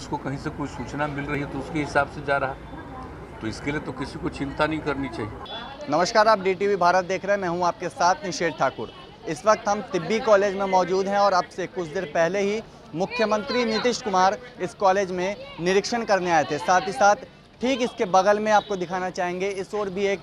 Police को कहीं से कोई सूचना मिल रही है तो उसके हिसाब से जा रहा है। तो इसके लिए तो किसी को चिंता नहीं करनी चाहिए। नमस्कार, आप DTV भारत देख रहे हैं। मैं हूं आपके साथ निषेध ठाकुर। इस वक्त हम तिब्बी कॉलेज में मौजूद हैं और अब से कुछ देर पहले ही मुख्यमंत्री नीतीश कुमार इस कॉलेज में निरीक्षण करने आए थे। साथ ही साथ ठीक इसके बगल में आपको दिखाना चाहेंगे, इस ओर भी एक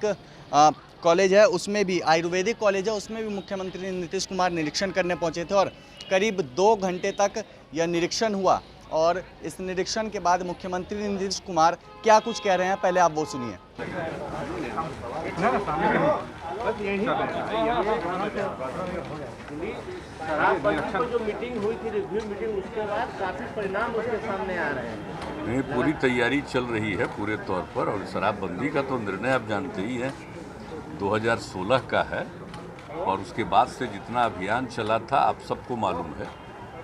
कॉलेज है, उसमें भी आयुर्वेदिक कॉलेज है, उसमें भी मुख्यमंत्री नीतीश कुमार निरीक्षण करने पहुंचे थे और करीब 2 घंटे तक यह निरीक्षण हुआ। और इस निरीक्षण के बाद मुख्यमंत्री नीतीश कुमार क्या कुछ कह रहे हैं, पहले आप वो सुनिए। जो मीटिंग हुई थी, रिव्यू मीटिंग, उसके बाद काफी परिणाम उसके सामने आ रहे हैं। नहीं, पूरी तैयारी चल रही है पूरे तौर पर। और शराबबंदी का तो निर्णय आप जानते ही हैं 2016 का है और उसके बाद से जितना अभियान चला था आप सबको मालूम है।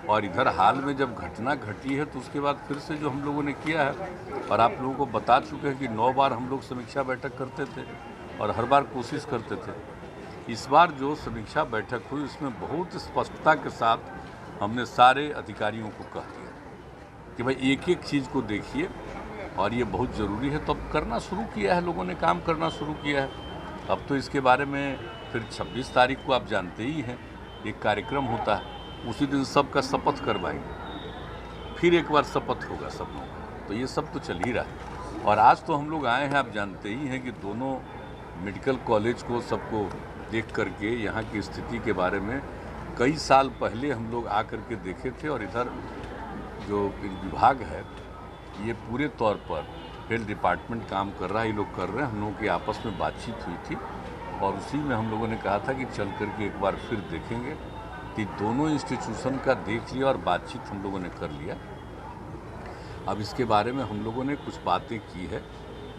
और इधर हाल में जब घटना घटी है तो उसके बाद फिर से जो हम लोगों ने किया है, और आप लोगों को बता चुके हैं कि 9 बार हम लोग समीक्षा बैठक करते थे और हर बार कोशिश करते थे। इस बार जो समीक्षा बैठक हुई उसमें बहुत स्पष्टता के साथ हमने सारे अधिकारियों को कह दिया कि भाई एक एक चीज़ को देखिए और ये बहुत ज़रूरी है। तो अब करना शुरू किया है, लोगों ने काम करना शुरू किया है। अब तो इसके बारे में फिर 26 तारीख को आप जानते ही हैं एक कार्यक्रम होता है, उसी दिन सबका शपथ करवाएंगे, फिर एक बार शपथ होगा सब लोगों का। तो ये सब तो चल ही रहा है। और आज तो हम लोग आए हैं, आप जानते ही हैं कि दोनों मेडिकल कॉलेज को सबको देख करके यहाँ की स्थिति के बारे में कई साल पहले हम लोग आ करके देखे थे। और इधर जो विभाग है ये पूरे तौर पर हेल्थ डिपार्टमेंट काम कर रहा है, ये लोग कर रहे हैं। हम लोगों की आपस में बातचीत हुई थी और उसी में हम लोगों ने कहा था कि चल करके एक बार फिर देखेंगे कि दोनों इंस्टीट्यूशन का देख लिया और बातचीत हम लोगों ने कर लिया। अब इसके बारे में हम लोगों ने कुछ बातें की है,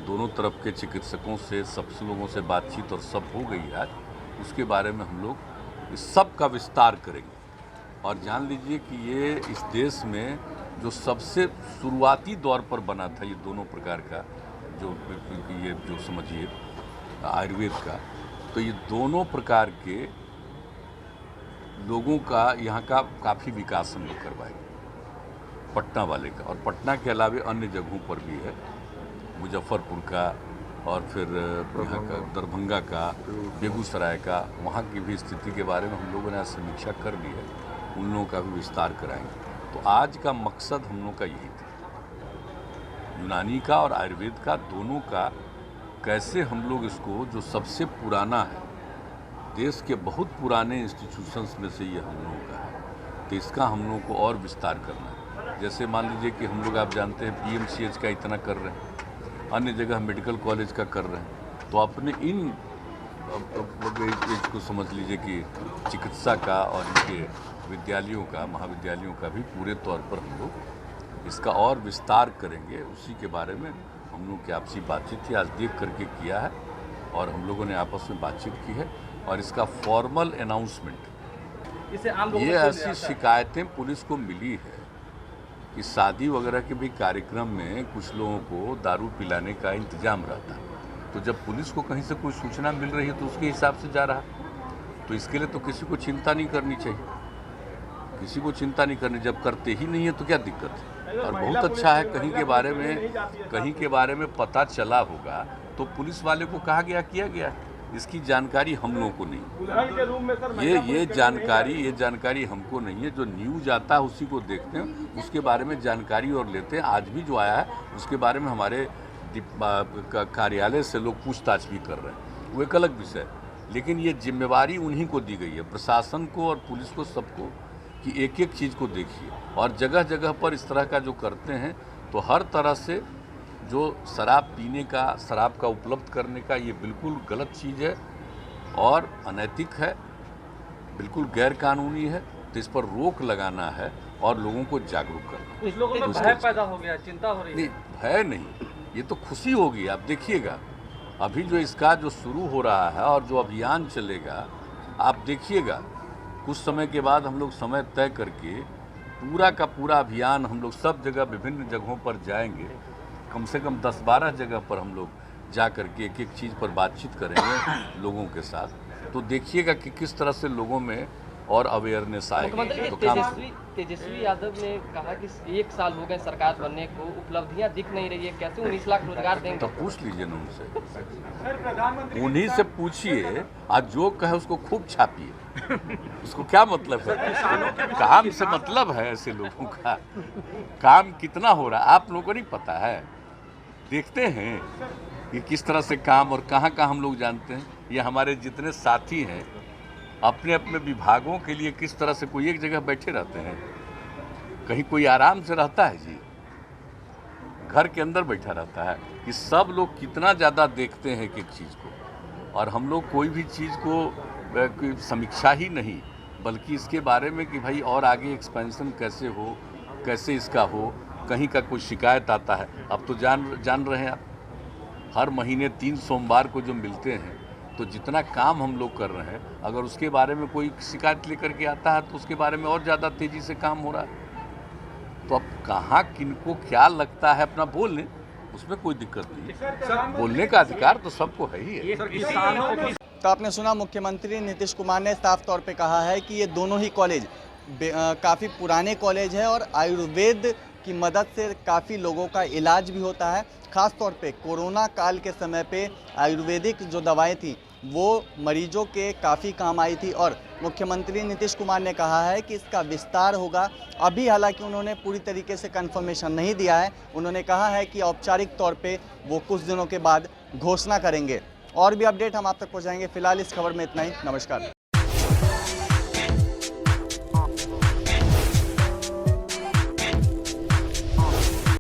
दोनों तरफ के चिकित्सकों से, सब लोगों से बातचीत और सब हो गई है। उसके बारे में हम लोग इस सब का विस्तार करेंगे। और जान लीजिए कि ये इस देश में जो सबसे शुरुआती दौर पर बना था ये दोनों प्रकार का ये जो समझिए आयुर्वेद का, तो ये दोनों प्रकार के लोगों का यहाँ का काफ़ी विकास हम लोग करवाएंगे, पटना वाले का। और पटना के अलावा अन्य जगहों पर भी है, मुजफ्फरपुर का और फिर यहाँ का दरभंगा का, बेगूसराय का, वहाँ की भी स्थिति के बारे में हम लोगों ने आज समीक्षा कर ली है, उन लोगों का भी विस्तार कराएंगे। तो आज का मकसद हम लोग का यही था, यूनानी का और आयुर्वेद का दोनों का कैसे हम लोग इसको, जो सबसे पुराना है, देश के बहुत पुराने इंस्टीट्यूशंस में से ये हम लोगों का है, तो इसका हम लोगों को और विस्तार करना है। जैसे मान लीजिए कि हम लोग, आप जानते हैं PMCH का इतना कर रहे हैं, अन्य जगह मेडिकल कॉलेज का कर रहे हैं। तो अपने इन को समझ लीजिए कि चिकित्सा का और इनके विद्यालयों का, महाविद्यालयों का भी पूरे तौर पर हम लोग इसका और विस्तार करेंगे। उसी के बारे में हम लोग की आपसी बातचीत थी, आज देख करके किया है और हम लोगों ने आपस में बातचीत की है। और इसका फॉर्मल अनाउंसमेंट, ये ऐसी शिकायतें पुलिस को मिली है कि शादी वगैरह के भी कार्यक्रम में कुछ लोगों को दारू पिलाने का इंतजाम रहता है। तो जब पुलिस को कहीं से कोई सूचना मिल रही है तो उसके हिसाब से जा रहा है। तो इसके लिए तो किसी को चिंता नहीं करनी चाहिए, किसी को चिंता नहीं करनी। जब करते ही नहीं है तो क्या दिक्कत है। और बहुत अच्छा है, कहीं के बारे में पता चला होगा तो पुलिस वाले को कहा गया, किया गया। इसकी जानकारी हम लोगों को नहीं, ये जानकारी हमको नहीं है। जो न्यूज आता है उसी को देखते हैं, उसके बारे में जानकारी और लेते हैं। आज भी जो आया है उसके बारे में हमारे कार्यालय से लोग पूछताछ भी कर रहे हैं, वो एक अलग विषय है। लेकिन ये जिम्मेवारी उन्हीं को दी गई है, प्रशासन को और पुलिस को, सबको, कि एक एक चीज़ को देखिए। और जगह जगह पर इस तरह का जो करते हैं तो हर तरह से जो शराब पीने का, शराब का उपलब्ध करने का, ये बिल्कुल गलत चीज़ है और अनैतिक है, बिल्कुल गैर कानूनी है। तो इस पर रोक लगाना है और लोगों को जागरूक करना। कुछ लोगों में भय पैदा हो गया, चिंता हो रही है। नहीं, भय नहीं, ये तो खुशी होगी। आप देखिएगा अभी जो इसका जो शुरू हो रहा है और जो अभियान चलेगा, आप देखिएगा कुछ समय के बाद हम लोग समय तय करके पूरा का पूरा अभियान हम लोग सब जगह, विभिन्न जगहों पर जाएंगे। कम से कम 10-12 जगह पर हम लोग जा कर के एक एक चीज़ पर बातचीत करेंगे लोगों के साथ। तो देखिएगा कि किस तरह से लोगों में और अवेयरनेस आएगी मुख्यमंत्री तो काम तेजस्वी यादव ने कहा कि 1 साल हो गए सरकार बनने को, उपलब्धियां दिख नहीं रही है, कैसे 19 लाख रोजगार देंगे? तो पूछ लीजिए ना उनसे, उन्हीं से पूछिए। आज जो कहे उसको खूब छापिए, उसको क्या मतलब है? काम से मतलब है ऐसे लोगों का, काम कितना हो रहा है आप लोगों को नहीं पता है? देखते हैं कि किस तरह से काम और कहाँ कहाँ हम लोग जानते हैं। ये हमारे जितने साथी हैं अपने अपने विभागों के लिए किस तरह से कोई एक जगह बैठे रहते हैं, कहीं कोई आराम से रहता है जी? घर के अंदर बैठा रहता है। कि सब लोग कितना ज़्यादा देखते हैं एक एक चीज़ को, और हम लोग कोई भी चीज़ को समीक्षा ही नहीं बल्कि इसके बारे में कि भाई और आगे एक्सपेंशन कैसे हो, कैसे इसका हो। कहीं का कोई शिकायत आता है, अब तो जान रहे हैं आप, हर महीने 3 सोमवार को जो मिलते हैं, तो जितना काम हम लोग कर रहे हैं, अगर उसके बारे में कोई शिकायत लेकर के आता है तो उसके बारे में और ज़्यादा तेज़ी से काम हो रहा है। तो अब कहाँ किनको क्या लगता है अपना बोल लें, उसमें कोई दिक्कत नहीं। बोलने का अधिकार तो सबको है ही है। तो आपने सुना, मुख्यमंत्री नीतीश कुमार ने साफ तौर पे कहा है कि ये दोनों ही कॉलेज काफ़ी पुराने कॉलेज है और आयुर्वेद की मदद से काफ़ी लोगों का इलाज भी होता है। ख़ास तौर पे कोरोना काल के समय पे आयुर्वेदिक जो दवाएं थी वो मरीजों के काफ़ी काम आई थी, और मुख्यमंत्री नीतीश कुमार ने कहा है कि इसका विस्तार होगा। अभी हालांकि उन्होंने पूरी तरीके से कंफर्मेशन नहीं दिया है, उन्होंने कहा है कि औपचारिक तौर पे वो कुछ दिनों के बाद घोषणा करेंगे। और भी अपडेट हम आप तक पहुँचाएंगे। फिलहाल इस खबर में इतना ही। नमस्कार।